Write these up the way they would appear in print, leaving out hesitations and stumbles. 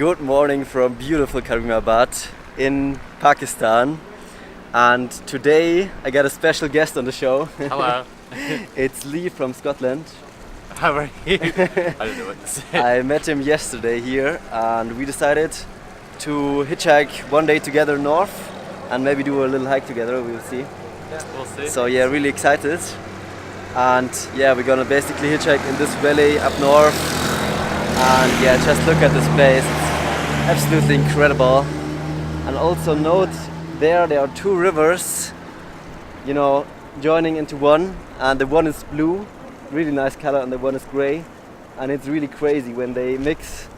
Good morning from beautiful Karimabad in Pakistan. And today I got a special guest on the show. Hello. It's Lee from Scotland. How are you? I don't know what to say. I met him yesterday here and we decided to hitchhike one day together north and maybe do a little hike together, we'll see. Yeah, we'll see. So yeah, really excited. And yeah, we're gonna basically hitchhike in this valley up north. And yeah, just look at this place, it's absolutely incredible. And also note there are two rivers, you know, joining into one, and the one is blue, really nice color, and the one is gray. And it's really crazy when they mix.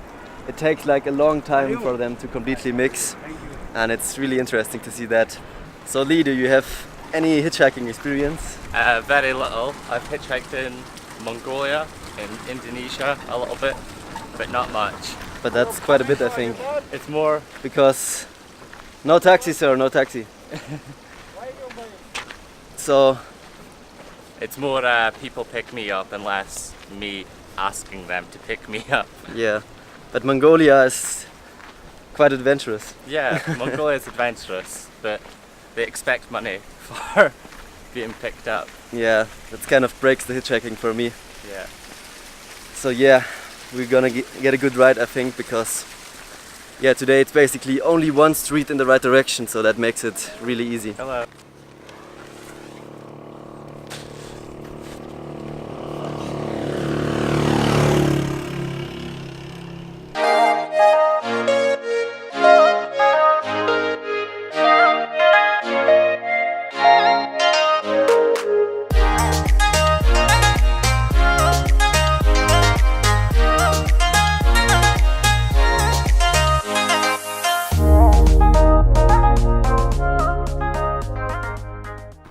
It takes like a long time for them to completely mix, and it's really interesting to see that. So Lee, do you have any hitchhiking experience? Very little. I've hitchhiked in Mongolia, in Indonesia a little bit, but not much. But that's quite a bit, I think. It's more Because no taxi, sir, no taxi. So it's more people pick me up and less me asking them to pick me up. yeah, but Mongolia is quite adventurous. Yeah, Mongolia is adventurous, but they expect money for being picked up. Yeah, that kind of breaks the hitchhiking for me. Yeah. So yeah, we're gonna get a good ride, I think, because yeah, today it's basically only one street in the right direction, so that makes it really easy. Hello.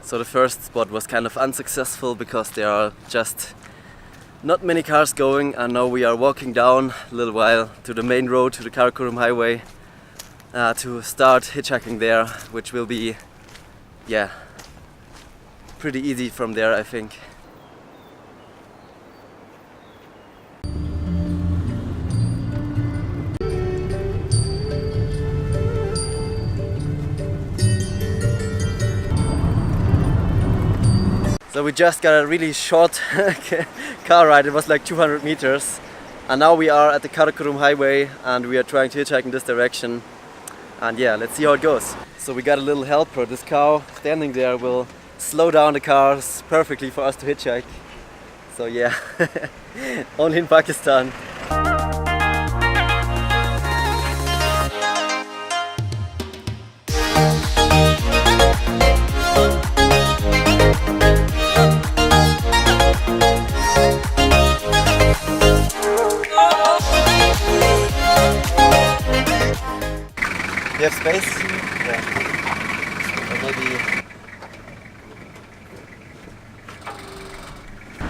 So the first spot was kind of unsuccessful because there are just not many cars going, and now we are walking down a little while to the main road, to the Karakoram highway, to start hitchhiking there, which will be, yeah, pretty easy from there, I think. So we just got a really short car ride, it was like 200 meters. And now we are at the Karakoram highway and we are trying to hitchhike in this direction. And yeah, let's see how it goes. So we got a little helper. This cow standing there will slow down the cars perfectly for us to hitchhike. So yeah, only in Pakistan. You have space? Yeah. Or maybe.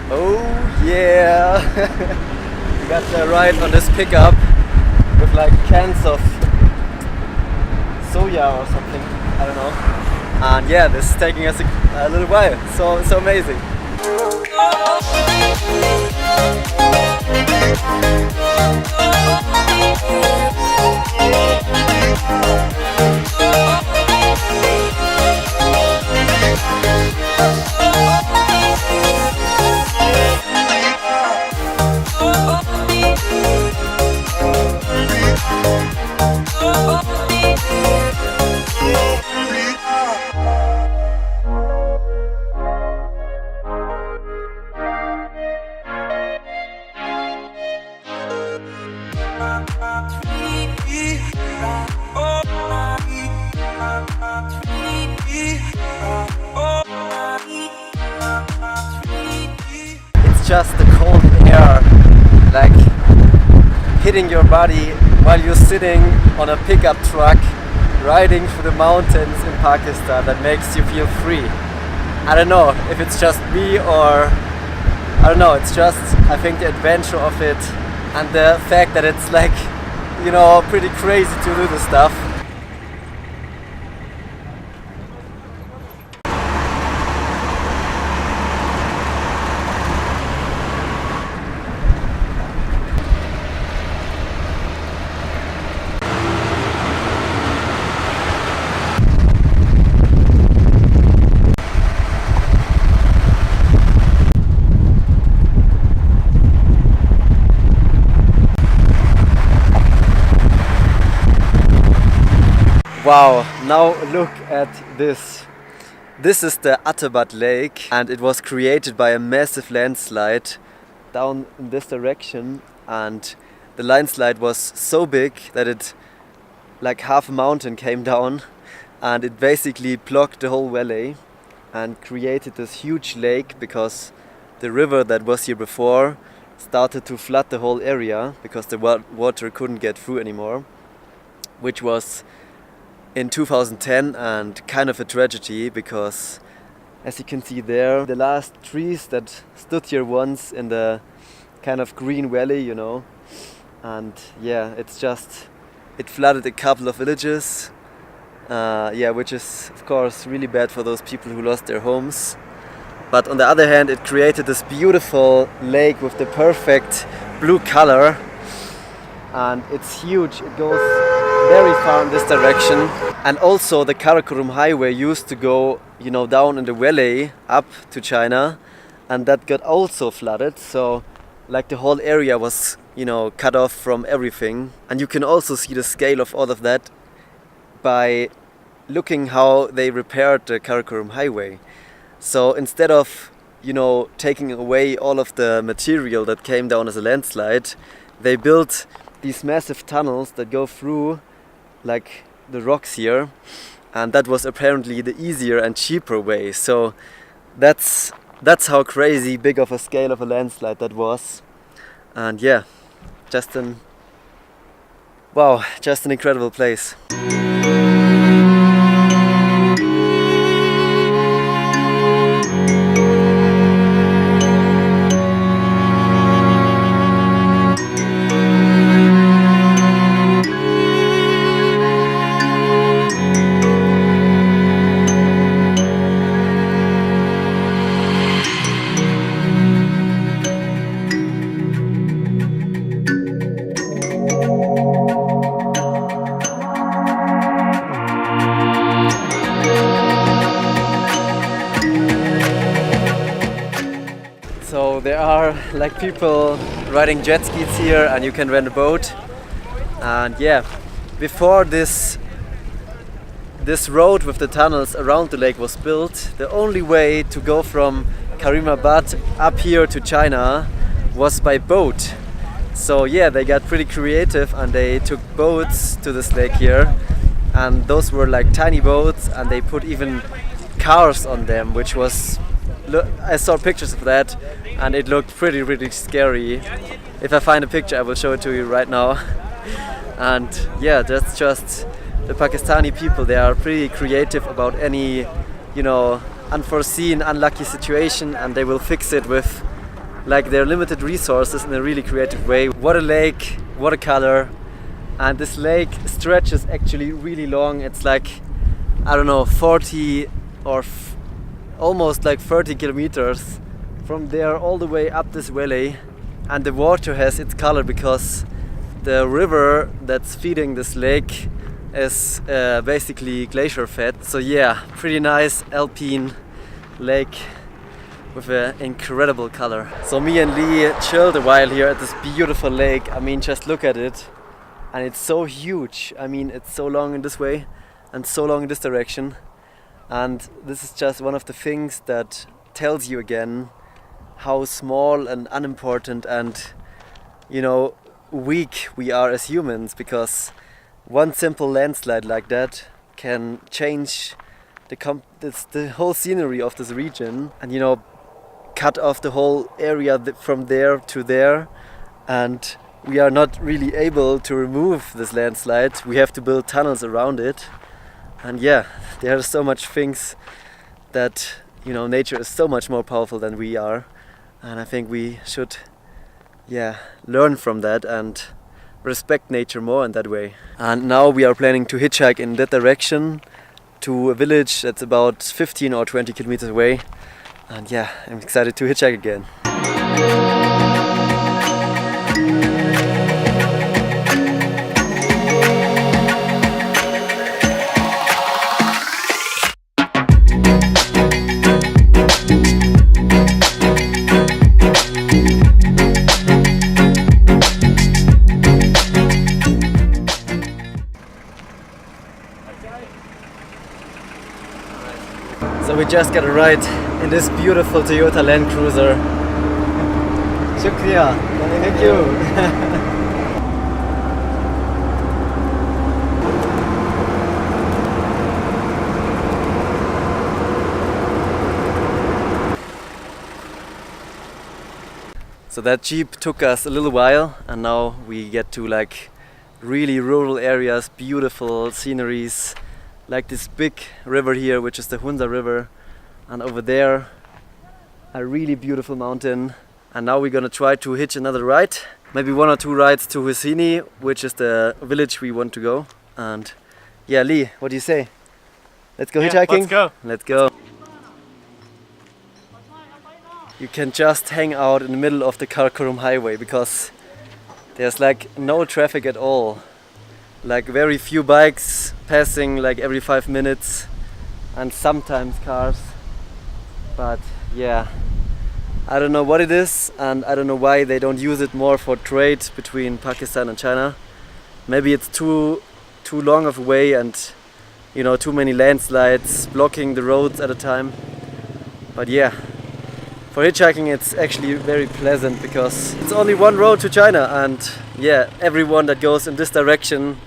Oh yeah! We got a ride on this pickup with like cans of soya or something. I don't know. And yeah, this is taking us a little while. So amazing. It's just the cold air, like hitting your body while you're sitting on a pickup truck riding through the mountains in Pakistan that makes you feel free. I don't know if it's just me or I don't know, it's just I think the adventure of it and the fact that it's like, you know, pretty crazy to do this stuff. Wow, now look at this. This is the Atabat Lake, and it was created by a massive landslide down in this direction, and the landslide was so big that it, like half a mountain came down, and it basically blocked the whole valley and created this huge lake because the river that was here before started to flood the whole area because the water couldn't get through anymore, which was in 2010 and kind of a tragedy because, as you can see there, the last trees that stood here once in the kind of green valley, you know, and yeah, it flooded a couple of villages, which is of course really bad for those people who lost their homes. But on the other hand, it created this beautiful lake with the perfect blue color, and it's huge. It goes very far in this direction, and also the Karakorum highway used to go, you know, down in the valley up to China, and that got also flooded. So like the whole area was, you know, cut off from everything. And you can also see the scale of all of that by looking how they repaired the Karakorum highway. So instead of, you know, taking away all of the material that came down as a landslide, they built these massive tunnels that go through like the rocks here, and that was apparently the easier and cheaper way. So that's how crazy big of a scale of a landslide that was. And yeah, just an incredible place. So there are like people riding jet skis here, and you can rent a boat. And yeah, before this road with the tunnels around the lake was built, the only way to go from Karimabad up here to China was by boat. So yeah, they got pretty creative and they took boats to this lake here, and those were like tiny boats, and they put even cars on them, which was, I saw pictures of that and it looked pretty scary. If I find a picture, I will show it to you right now. And yeah, that's just the Pakistani people. They are pretty creative about any, you know, unforeseen, unlucky situation, and they will fix it with like their limited resources in a really creative way. What a lake, what a color. And this lake stretches actually really long. It's like, I don't know, 40 or almost like 30 kilometers from there all the way up this valley. And the water has its color because the river that's feeding this lake is basically glacier fed. So yeah, pretty nice alpine lake with an incredible color. So me and Lee chilled a while here at this beautiful lake. I mean, just look at it. And it's so huge. I mean, it's so long in this way and so long in this direction. And this is just one of the things that tells you again how small and unimportant and, you know, weak we are as humans, because one simple landslide like that can change the whole scenery of this region, and, you know, cut off the whole area from there to there. And we are not really able to remove this landslide. We have to build tunnels around it. And yeah, there are so much things that, you know, nature is so much more powerful than we are. And I think we should, yeah, learn from that and respect nature more in that way. And now we are planning to hitchhike in that direction to a village that's about 15 or 20 kilometers away. And yeah, I'm excited to hitchhike again. just got a ride in this beautiful Toyota Land Cruiser. Shukriya. Thank you. So that jeep took us a little while, and now we get to like really rural areas, beautiful sceneries, like this big river here, which is the Hunza River, and over there a really beautiful mountain. And now we're gonna try to hitch another ride, maybe 1 or 2 rides to Husini, which is the village we want to go. And yeah, Lee, what do you say? Let's go hitchhiking? Let's go. Let's go. You can just hang out in the middle of the Karakorum highway because there's like no traffic at all. Like very few bikes passing like every 5 minutes, and sometimes cars. But yeah, I don't know what it is, and I don't know why they don't use it more for trade between Pakistan and China. Maybe it's too long of a way, and you know, too many landslides blocking the roads at a time. But yeah, for hitchhiking it's actually very pleasant because it's only one road to China, and yeah, everyone that goes in this direction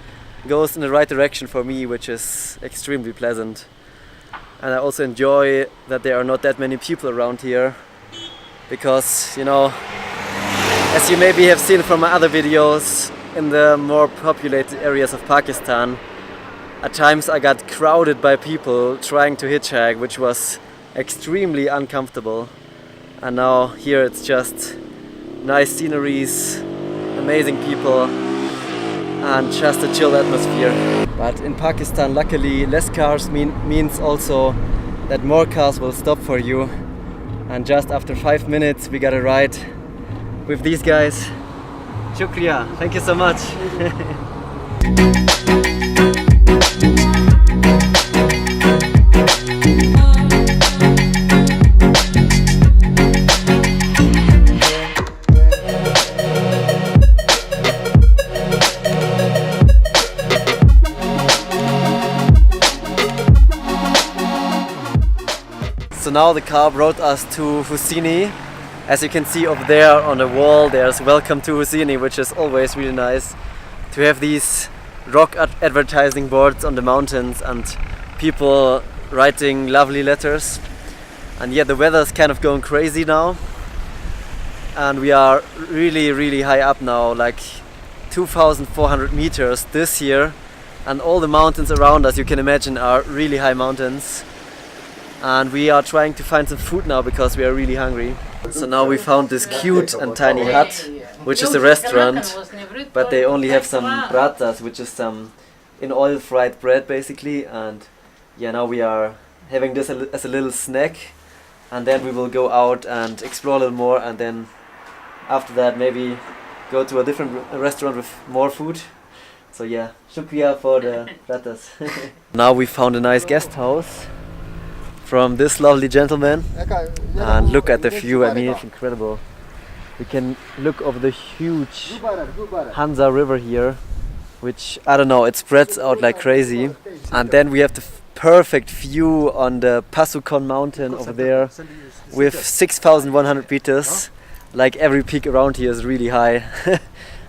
goes in the right direction for me, which is extremely pleasant. And I also enjoy that there are not that many people around here because, you know, as you maybe have seen from my other videos, in the more populated areas of Pakistan, at times I got crowded by people trying to hitchhike, which was extremely uncomfortable. And now here it's just nice sceneries, amazing people, and just a chill atmosphere. But in Pakistan, luckily, less cars means also that more cars will stop for you. And just after 5 minutes we got a ride with these guys. Shukriya, thank you so much. So now the car brought us to Husini. As you can see over there on the wall, there's "Welcome to Husini," which is always really nice to have these rock advertising boards on the mountains and people writing lovely letters. And yeah, the weather's kind of going crazy now, and we are really high up now, like 2,400 meters this year, and all the mountains around us, you can imagine, are really high mountains. And we are trying to find some food now because we are really hungry. So now we found this cute and tiny hut, which is a restaurant, but they only have some pratas, which is some in oil fried bread basically. And yeah, now we are having this as a little snack, and then we will go out and explore a little more, and then after that maybe go to a different restaurant with more food. So yeah, shukriya for the pratas. Now we found a nice guest house from this lovely gentleman, and look at the view. I mean, it's incredible. We can look over the huge Hunza River here, which, I don't know, it spreads out like crazy. And then we have the perfect view on the Pasukon mountain over there with 6,100 meters. Like every peak around here is really high.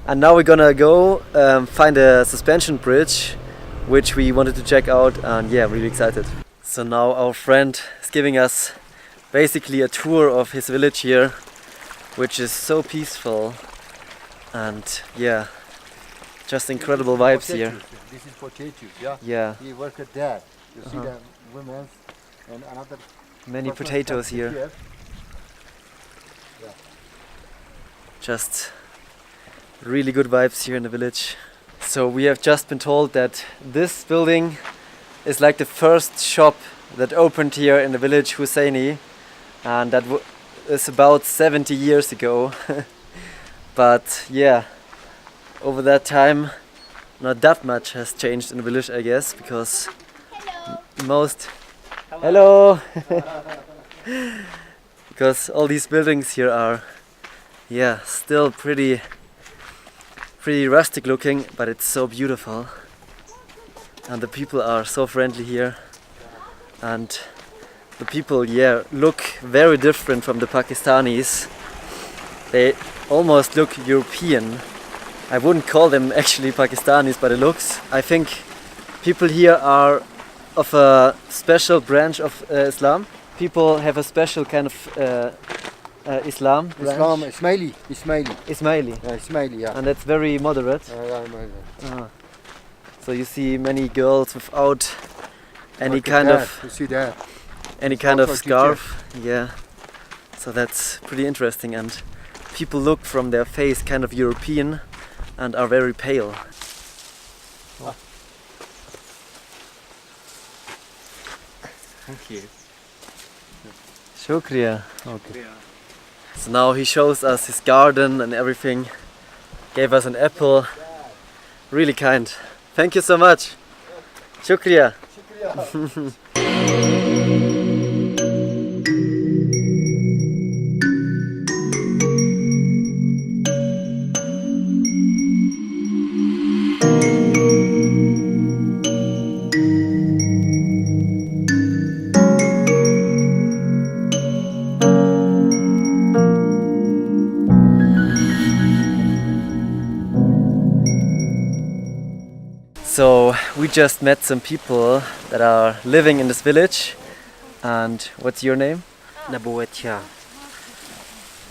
And now we're gonna go find a suspension bridge, which we wanted to check out, and yeah, really excited. So now our friend is giving us basically a tour of his village here, which is so peaceful, and yeah, just incredible vibes here. This is potatoes, yeah? Yeah. He worked there. You see the women and another many potatoes here. Yeah. Just really good vibes here in the village. So we have just been told that this building is like the first shop that opened here in the village Husseini, and that is about 70 years ago. But yeah, over that time not that much has changed in the village, I guess, because hello because all these buildings here are, yeah, still pretty rustic looking, but it's so beautiful. And the people are so friendly here, and the people, yeah, look very different from the Pakistanis. They almost look European. I wouldn't call them actually Pakistanis by the looks. I think people here are of a special branch of Islam. People have a special kind of Islam branch. Islam, Ismaili. Ismaili. Ismaili, yeah. And that's very moderate. Ah. So you see many girls without any kind of You see that? any kind of also scarf. Yeah. So that's pretty interesting, and people look from their face kind of European and are very pale. Thank you. Shukriya. Okay. So now he shows us his garden and everything. Gave us an apple. Really kind. Thank you so much. Shukriya. So we just met some people that are living in this village. And what's your name? Nabuatya.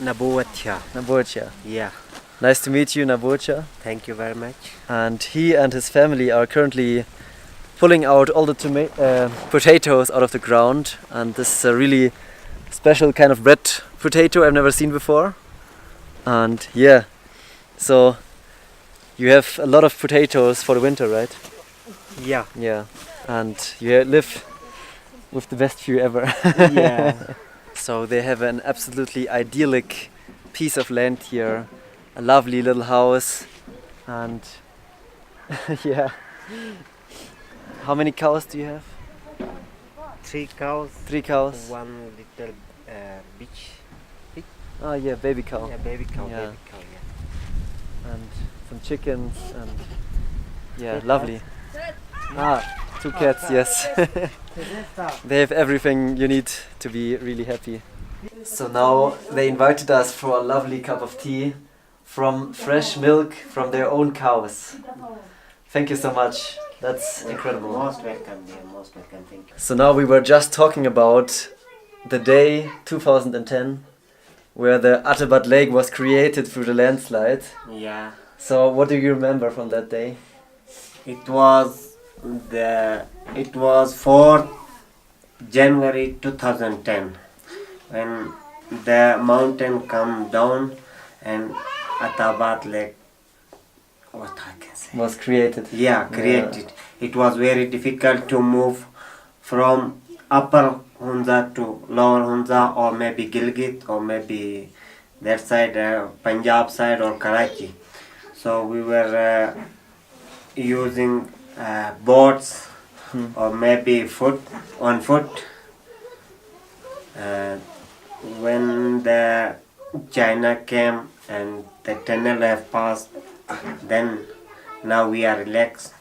Nabocha. Yeah. Nice to meet you, Nabocha. Thank you very much. And he and his family are currently pulling out all the potatoes out of the ground. And this is a really special kind of red potato I've never seen before. And yeah, so you have a lot of potatoes for the winter, right? Yeah. Yeah. And you live with the best view ever. Yeah. So they have an absolutely idyllic piece of land here, a lovely little house, and yeah. How many cows do you have? 3 cows. 3 cows. 1 little bitch. Oh yeah, baby cow. Yeah, baby cow. Yeah. Baby cow. Yeah. And some chickens and yeah, Two lovely. 2 cats, yes. They have everything you need to be really happy. So now they invited us for a lovely cup of tea from fresh milk from their own cows. Thank you so much. That's incredible. Most welcome, dear. Most welcome. Thank you. So now we were just talking about the day 2010 where the Atabat Lake was created through the landslide. Yeah. So what do you remember from that day? It was 4th January 2010 when the mountain come down and Atabat Lake, what I can say, Was created. yeah, created. It was very difficult to move from upper Hunza to lower Hunza, or maybe Gilgit, or maybe that side, Punjab side or Karachi. So we were using boats or maybe on foot. When the China came and the tunnel have passed, then now we are relaxed.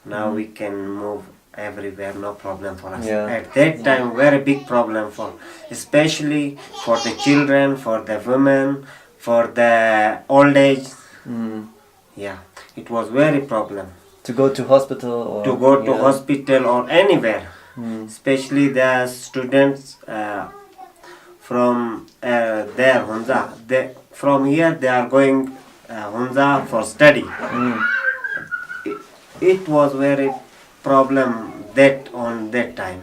Now we can move everywhere, no problem for us. Yeah. At that time, very big problem for, especially for the children, for the women, for the old age. Yeah, it was very problem. To go to hospital or To go to hospital or anywhere, especially the students from there, Hunza. From here they are going Hunza for study. It was very problem on that time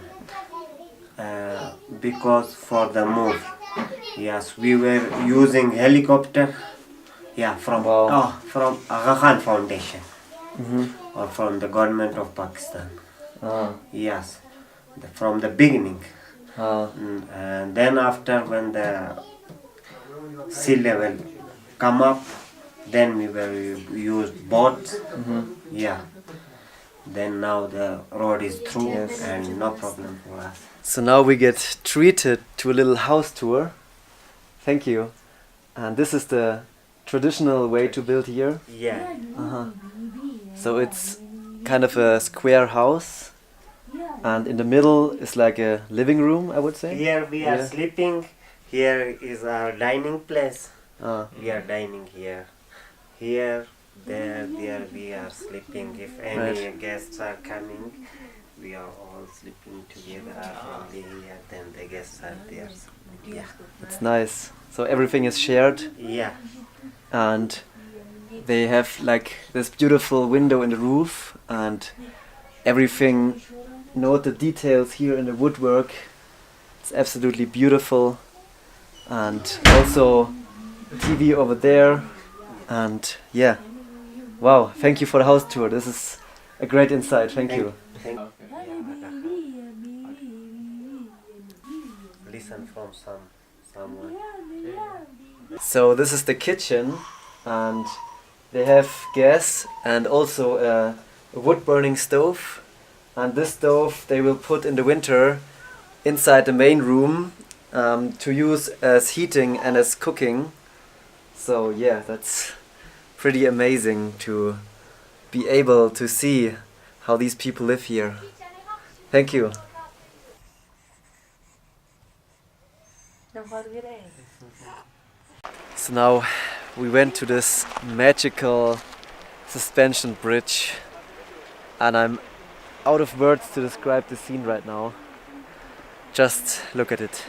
because for the move. Yes, we were using helicopter. Yeah, from from Aga Khan Foundation or from the government of Pakistan. Yes, from the beginning. And then after when the sea level come up, then we will use boats. Yeah. Then now the road is through and no problem for us. So now we get treated to a little house tour. Thank you. And this is the traditional way to build here. Yeah. So it's kind of a square house And in the middle is like a living room, I would say. Here we are Yeah. sleeping. Here is our dining place. Ah. We are dining here. Here, there we are sleeping. If any Right. guests are coming, we are all sleeping together. Our family here, then the guests are there. Yeah. It's nice. So everything is shared, Yeah. and they have like this beautiful window in the roof, and everything. Note the details here in the woodwork. It's absolutely beautiful, and also TV over there. And yeah, wow! Thank you for the house tour. This is a great insight. Thank you. Listen from someone. So this is the kitchen, and they have gas and also a wood-burning stove. And this stove they will put in the winter inside the main room to use as heating and as cooking. So yeah, that's pretty amazing to be able to see how these people live here. Thank you. So now we went to this magical suspension bridge, and I'm out of words to describe the scene right now. Just look at it.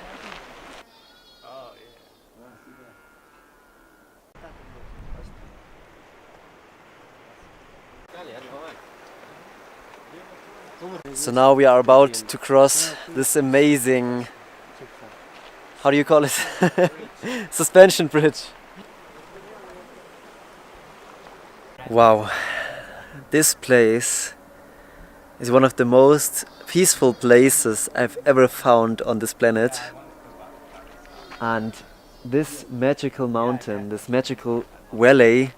So now we are about to cross this amazing, how do you call it? Suspension bridge. Wow, this place is one of the most peaceful places I've ever found on this planet. And this magical mountain, this magical valley,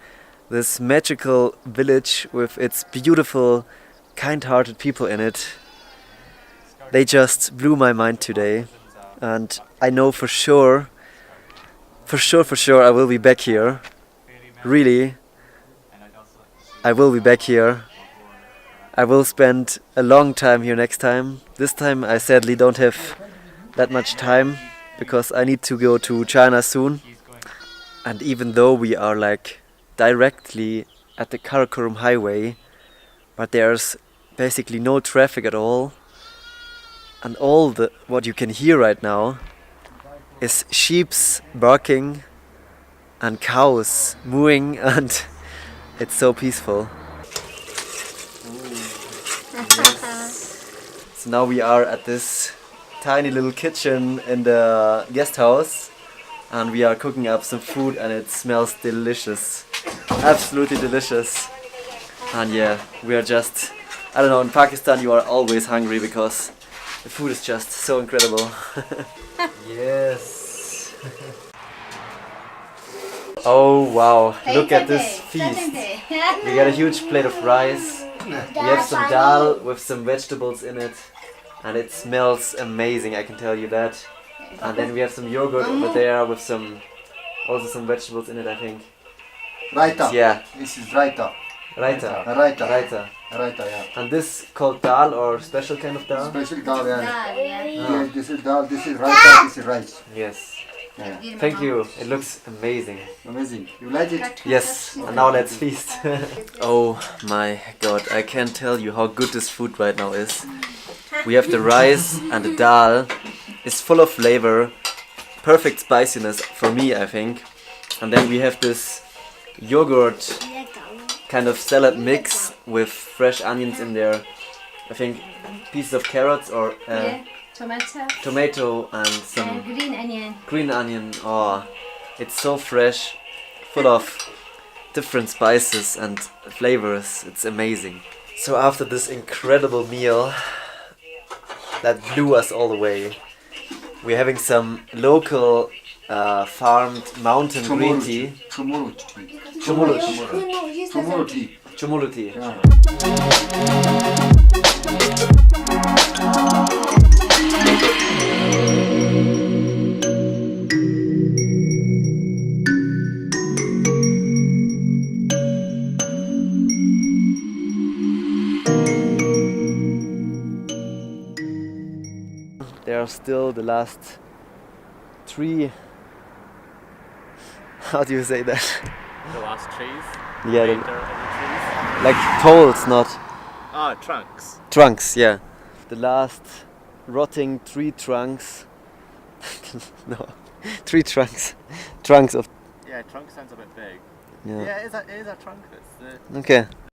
this magical village with its beautiful, kind-hearted people in it, they just blew my mind today. And I know for sure I will be back here. Really, I will be back here. I will spend a long time here next time. This time I sadly don't have that much time because I need to go to China soon. And even though we are like directly at the Karakoram highway, but there's basically no traffic at all. And all what you can hear right now is sheeps barking and cows mooing, and it's so peaceful. So now we are at this tiny little kitchen in the guest house, and we are cooking up some food, and it smells delicious. Absolutely delicious. And yeah, we are just, I don't know, in Pakistan you are always hungry because the food is just so incredible. Yes. Oh wow, look at this feast. We got a huge plate of rice. We have some dal with some vegetables in it, and it smells amazing, I can tell you that. And then we have some yogurt over there with also some vegetables in it, I think. Raita. Yeah. This is raita. Raita. Raita. Raita. Raita, yeah. And this called dal or special kind of dal? Special dal, yeah. Ah. This is dal, this is raita, this is rice. Yes. Yeah. Thank you. It looks amazing. Amazing. You like it? Yes. And now let's feast. Oh my god, I can't tell you how good this food right now is. We have the rice and the dal. It's full of flavor, perfect spiciness for me, I think. And then we have this yogurt kind of salad mix with fresh onions in there. I think pieces of carrots or tomato and some green onion. Oh, it's so fresh, full of different spices and flavors. It's amazing. So after this incredible meal that blew us all away, we're having some local farmed mountain green tea. Chumulut tea. Chumulut. Chumulut tea. Chumulut tea. Yeah. There are still the last 3. How do you say that? The last trees. Yeah, Remainder of the trees. like poles, not Ah, trunks. trunks. Yeah, the last rotting tree trunks. No, tree trunks. Trunks of. Yeah, trunk sounds a bit big. Yeah. Yeah, it is a trunk. That's the Okay.